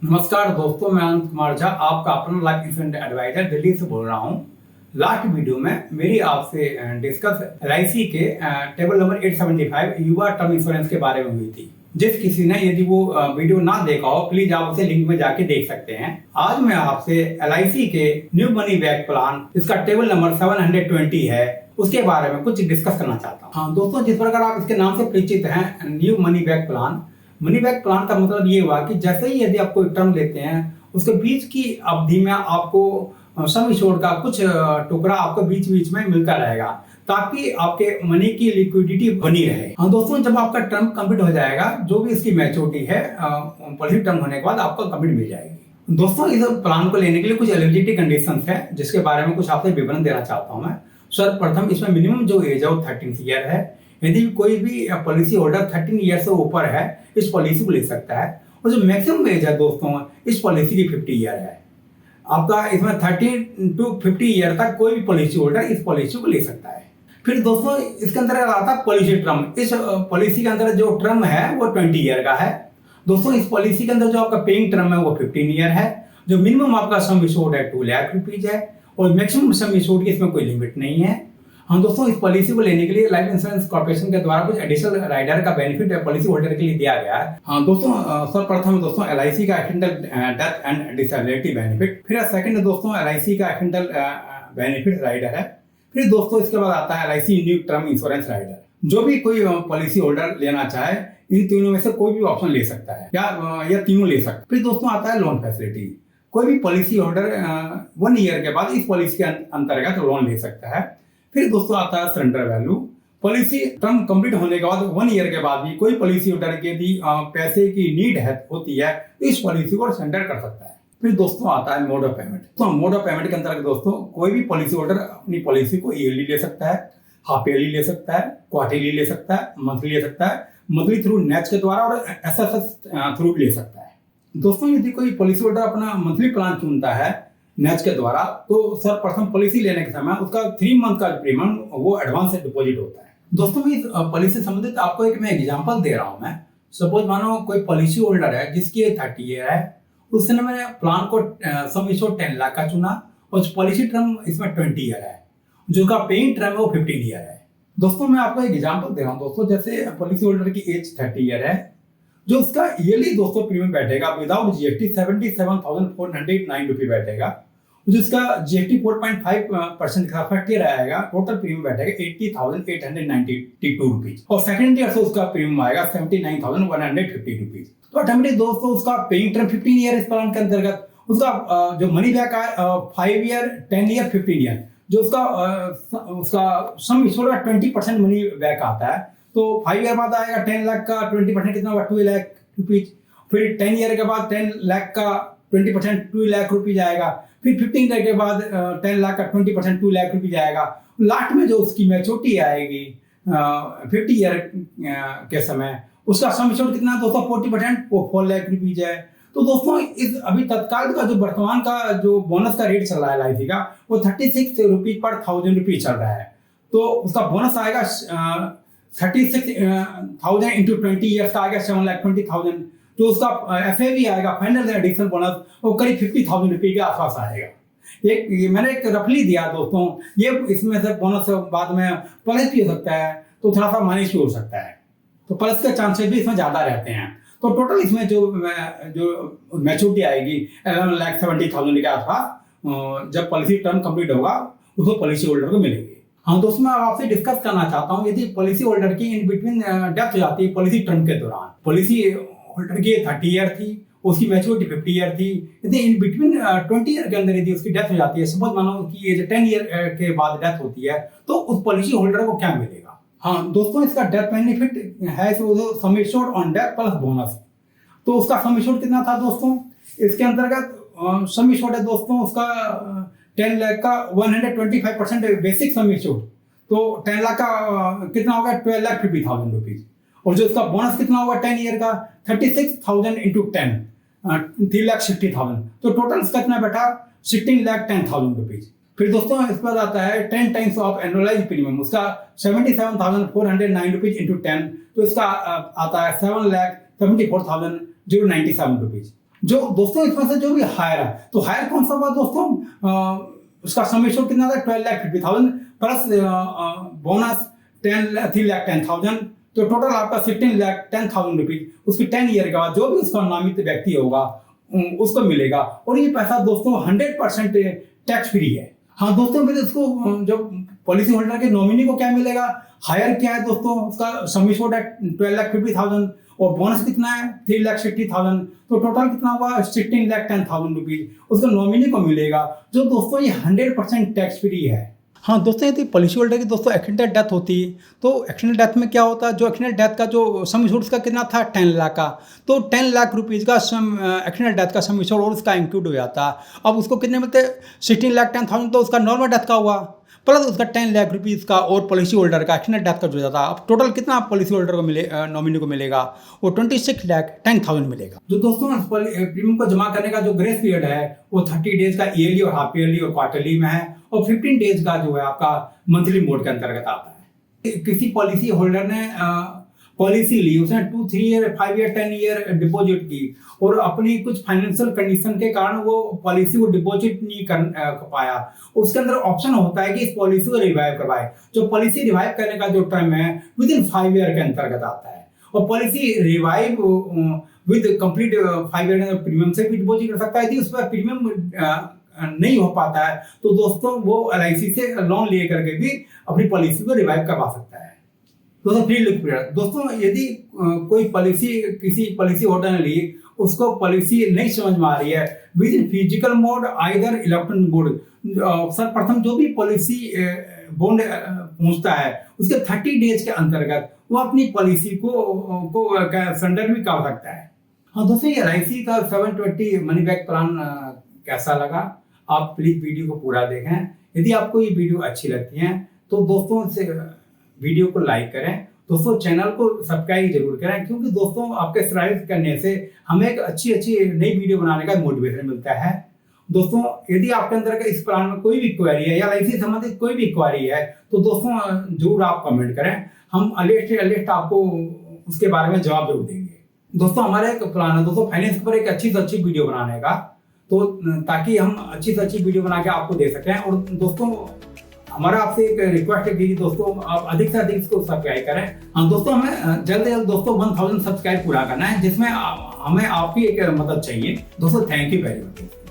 नमस्कार दोस्तों, मैं अनंत कुमार झा आपका अपना लाइफ इंश्योरेंस एडवाइजर दिल्ली से बोल रहा हूँ। लास्ट वीडियो में मेरी आपसे डिस्कस एलआईसी के टेबल नंबर 875 युवा टर्म इंश्योरेंस के बारे में हुई थी। जिस किसी ने यदि वो वीडियो ना देखा हो, प्लीज आप उसे लिंक में जाके देख सकते हैं। आज मैं आपसे एलआईसी के न्यू मनी बैक प्लान, इसका टेबल नंबर 720 है, उसके बारे में कुछ डिस्कस करना चाहता हूँ। हाँ दोस्तों, जिस प्रकार आप इसके नाम से परिचित हैं, new money back plan. Money back plan का मतलब ये हुआ कि जैसे ही यदि आप कोई टर्म लेते हैं, उसके बीच की अवधि में आपको सम एश्योर्ड का कुछ टुकड़ा आपको बीच बीच में मिलता रहेगा, ताकि आपके मनी की लिक्विडिटी बनी रहे। हाँ दोस्तों, जब आपका टर्म कंप्लीट हो जाएगा, जो भी इसकी मैच्योरिटी है पॉलिसी टर्म होने के बाद आपको कंप्लीट मिल जाएगी। दोस्तों, इस प्लान को लेने के लिए कुछ एलिजिबिलिटी कंडीशंस है, जिसके बारे में कुछ आपसे विवरण देना चाहता हूँ मैं। सर्वप्रथम इसमें मिनिमम जो एज है वो 13 ईयर है। यदि कोई भी पॉलिसी होल्डर 13 ईयर से ऊपर है, इस पॉलिसी को ले सकता है। और जो मैक्सिमम एज है दोस्तों, इस पॉलिसी की 50 ईयर है। आपका इसमें 30 to 50 ईयर तक कोई भी पॉलिसी होल्डर इस पॉलिसी को ले सकता है। फिर दोस्तों, इसके अंदर आता है पॉलिसी टर्म। इस पॉलिसी के अंदर जो टर्म है वो 20 ईयर का है। दोस्तों, इस पॉलिसी के अंदर जो आपका पेइंग टर्म है वो 15 ईयर है। जो मिनिमम आपका सम एश्योर्ड है 2 लाख रुपीज है, और मैक्सिमम सम एश्योर्ड की इसमें कोई लिमिट नहीं है। हाँ दोस्तों, इस पॉलिसी को लेने के लिए लाइफ इंश्योरेंस कॉर्पोरेशन के द्वारा कुछ एडिशनल राइडर का बेनिफिट पॉलिसी होल्डर के लिए दिया गया है। हाँ दोस्तों, सर्वप्रथम दोस्तों एलआईसी का accidental death and disability benefit. फिर सेकंड दोस्तों एलआईसी का एक्सीडेंटल बेनिफिट राइडर है। फिर दोस्तों इसके बाद आता है LIC new term insurance rider. जो भी कोई पॉलिसी होल्डर लेना चाहे, इन तीनों में से कोई भी ऑप्शन ले सकता है, या तीनों ले सकता है। फिर दोस्तों आता है लोन फैसिलिटी। कोई भी पॉलिसी होल्डर 1 ईयर के बाद इस पॉलिसी के अंतर्गत लोन ले सकता है। फिर दोस्तों आता है surrender value. Policy term complete होने के बाद 1 ईयर के बाद भी कोई पॉलिसी होल्डर के भी पैसे की नीड है होती है, तो इस पॉलिसी को सरेंडर कर सकता है। फिर दोस्तों आता है मोड ऑफ पेमेंट। तो मोड ऑफ पेमेंट के अंतर्गत दोस्तों कोई भी पॉलिसी होल्डर अपनी पॉलिसी को ईयरली ले सकता है, हाफ ईयरली ले सकता है, क्वार्टरली ले सकता है, मंथली ले सकता है, मंथली थ्रू नेच के द्वारा, और एसएफएस थ्रू ले सकता है। दोस्तों, यदि कोई पॉलिसी होल्डर अपना मंथली प्लान चुनता है नेच के द्वारा, तो सर्वप्रथम पॉलिसी लेने के समय उसका 3 मंथ का प्रीमियम वो एडवांस से डिपॉजिट होता है। दोस्तों, इस पॉलिसी से संबंधित आपको एक मैं एग्जांपल दे रहा हूं। मैं सपोज मानो कोई पॉलिसी होल्डर है जिसकी 30 ईयर है, उसने मैंने प्लान को सम एश्योर्ड 10 लाख का चुना, और पॉलिसी टर्म इसमें 20 ईयर है। जो उसका पेइंग टर्म है वो 15 ईयर है। दोस्तों, मैं आपको एक एग्जाम्पल दे रहा हूँ। दोस्तों, जैसे पॉलिसी होल्डर की एज 30 ईयर है, जो उसका ईयरली दोस्तों प्रीमियम बैठेगा विदाउट जीएसटी 77,409 रुपये बैठेगा। जो इसका जीएसटी 4.5% का फर्स्ट ईयर आएगा, टोटल प्रीमियम बैठेगा 80,892 रुपीज, और सेकंड ईयर से उसका प्रीमियम आएगा 79,150 रुपीज। तो ऑटोमेटिक दोस्तों उसका पेइंग टर्म 15 ईयर इस प्लान के अंतर्गत, उसका जो मनी बैक है 5 ईयर, 10 ईयर, 15 ईयर, जो उसका सम एश्योर्ड का 20% मनी बैक आता है। तो 5 ईयर बाद आएगा 10 लाख का 20% कितना होगा, 2 लाख रुपीज। फिर 10 ईयर के बाद 10 लाख का 20% 2 लाख रुपीज आएगा। फिर 15 ईयर के बाद 10 लाख का 20% 2 लाख रुपीज आएगा। लास्ट में जो उसकी मैच्योरिटी आएगी 50 ईयर के समय, उसका सम एश्योर्ड कितना, दोस्तों 40%, वो 4 लाख रुपीज है। तो दोस्तों, इस अभी तत्काल का जो वर्तमान का जो बोनस का रेट चल रहा है एलआईसी का, वो 36 रुपीज पर 1000 रुपीज चल रहा है। तो उसका बोनस आएगा 36,000 इंटू 20 ईयर्स का आएगा 7,20,000। जो उसका एफएवी आएगा, फाइनल एडिशनल बोनस, वो करीब 50,000 रुपये के आसपास आएगा। मैंने एक रफली दिया दोस्तों, ये इसमें से बोनस बाद में प्लस भी हो सकता है, तो थोड़ा सा माइनस भी हो सकता है, तो प्लस के चांसेस भी इसमें ज्यादा रहते हैं। तो टोटल इसमें जो मैच्योरिटी आएगी 11,70,000 के आसपास, जब पॉलिसी टर्म कंप्लीट होगा, उसको पॉलिसी होल्डर को मिलेगी। हाँ दोस्तों, मैं आपसे डिस्कस करना चाहता हूँ, यदि पॉलिसी होल्डर की इन बिटवीन डेथ हो जाती है पॉलिसी टर्म के दौरान, पॉलिसी होल्डर की 30 ईयर थी, उसकी मैच्योरिटी 50 ईयर थी, यदि इन बिटवीन 20 ईयर के अंदर यदि उसकी डेथ हो जाती है, सपोज मानो कि एज 10 ईयर के बाद डेथ होती है, तो उस पॉलिसी होल्डर को क्या मिलेगा। हाँ दोस्तों, इसका डेथ बेनिफिट है sum assured on death plus bonus. तो उसका सम एश्योर्ड कितना था दोस्तों, इसके अंतर्गत सम एश्योर्ड है दोस्तों उसका 10 लाख का 125% बेसिक सम एश्योर्ड, तो 10 लाख का कितना होगा, 12,50,000 रुपीज। और जो उसका बोनस कितना होगा 10 ईयर का, 36,000 इंटू 10, 3,60,000। तो टोटल इसका कितना बैठा, 16,10,000 रुपीज। फिर दोस्तों इस पर आता है 10 टाइम्स ऑफ एनुअलाइज प्रीमियम, उसका 77,409 रुपीज इंटू 10, तो इसका आता है 7,74,097 रुपीज। जो दोस्तों इसमें से जो भी हायर है, तो हायर कौन सा हुआ दोस्तों, उसका सम एश्योर्ड कितना था 12,50,000 प्लस बोनस 3,10,000, तो टोटल आपका 16,10,000 रुपीज उसकी 10 ईयर के बाद जो भी उसका नामित व्यक्ति होगा उसको मिलेगा। और ये पैसा दोस्तों 100% टैक्स फ्री है। हाँ दोस्तों, फिर इसको जब पॉलिसी होल्डर के नॉमिनी को क्या मिलेगा, हायर क्या है दोस्तों, उसका सम एश्योर्ड है 12,50,000 और बोनस कितना है 3,60,000, तो टोटल कितना हुआ 16,10,000 रुपीज उसको नॉमिनी को मिलेगा, जो दोस्तों ये 100% टैक्स फ्री है। हाँ दोस्तों, यदि पॉलिसी होल्डर की दोस्तों एक्सीडेंटल डेथ होती है तो एक्सीडेंटल डेथ में क्या होता है, जो एक्सीडेंटल डेथ का जो सम एश्योर्ड उसका कितना था 10 लाख का, तो 10 लाख रुपीज़ का एक्सीडेंटल डेथ का सम एश्योर्ड और उसका इंक्लूड हो जाता है। अब उसको कितने मिलते 16,10,000, तो उसका नॉर्मल डेथ का हुआ प्लस उसका 10 लाख रुपीज़ का और पॉलिसी होल्डर का एक्सीडेंटल डेथ का जो जाता है। अब टोटल कितना पॉलिसी होल्डर को मिले नॉमिनी को मिलेगा, वो 26,10,000 मिलेगा। जो दोस्तों प्रीमियम को जमा करने का जो ग्रेस पीरियड है वो 30 डेज का ईयरली और हाफ ईयरली और क्वार्टरली में है, और 15 डेज का जो है आपका मंथली मोड के अंतर्गत आता है। किसी पॉलिसी होल्डर ने पॉलिसी ली, उसने 2, 3 ईयर, 5 ईयर, 10 ईयर डिपॉजिट की और अपनी कुछ फाइनेंशियल कंडीशन के कारण वो पॉलिसी को डिपॉजिट नहीं कर पाया, उसके अंदर ऑप्शन होता है कि इस पॉलिसी को रिवाइव करवाए। जो पॉलिसी रिवाइव करने का जो टर्म है विद इन 5 ईयर के अंतर्गत आता है, और policy revive with complete 5 year के प्रीमियम से भी डिपॉजिट कर सकता है। यदि उस पर प्रीमियम नहीं हो पाता है तो दोस्तों वो LIC से लोन ले करके भी अपनी पॉलिसी को रिवाइव करवा सकता है। दोस्तों फ्री लुक पीरियड, दोस्तों यदि कोई पॉलिसी किसी पॉलिसी होल्डर ने ली, उसको पॉलिसी नहीं समझ में आ रही है with in physical mode either electronic mode, सर्वप्रथम जो भी पॉलिसी बॉन्ड पहुंचता है उसके 30 डेज के अंतर्गत वो अपनी पॉलिसी को सरेंडर भी कर सकता है। हाँ दोस्तों, ये LIC का 720 मनी बैक प्लान कैसा लगा, आप प्लीज वीडियो को पूरा देखें। यदि आपको ये वीडियो अच्छी लगती है तो दोस्तों से वीडियो को लाइक करें, दोस्तों चैनल को सब्सक्राइब जरूर करें, क्योंकि दोस्तों आपके सब्सक्राइब करने से हमें एक अच्छी नई वीडियो बनाने का मोटिवेशन मिलता है। दोस्तों यदि आपके अंदर का इस प्लान में कोई भी क्वेरी है या LIC से संबंधित कोई भी क्वेरी है तो दोस्तों जरूर आप कमेंट करें, हम अलर्ट आपको उसके बारे में जवाब जरूर देंगे। दोस्तों हमारा एक प्लान है दोस्तों फाइनेंस के ऊपर एक अच्छी से अच्छी वीडियो बनाने का, तो ताकि हम अच्छी से अच्छी वीडियो बना के आपको दे सकें। और दोस्तों हमारा आपसे एक रिक्वेस्ट है कि दोस्तों आप अधिक से अधिक इसको सब्सक्राइब करें। हाँ दोस्तों, हमें जल्द से जल्द दोस्तों 1000 सब्सक्राइब पूरा करना है, जिसमें हमें आपकी एक मदद चाहिए। दोस्तों थैंक यू वेरी मच।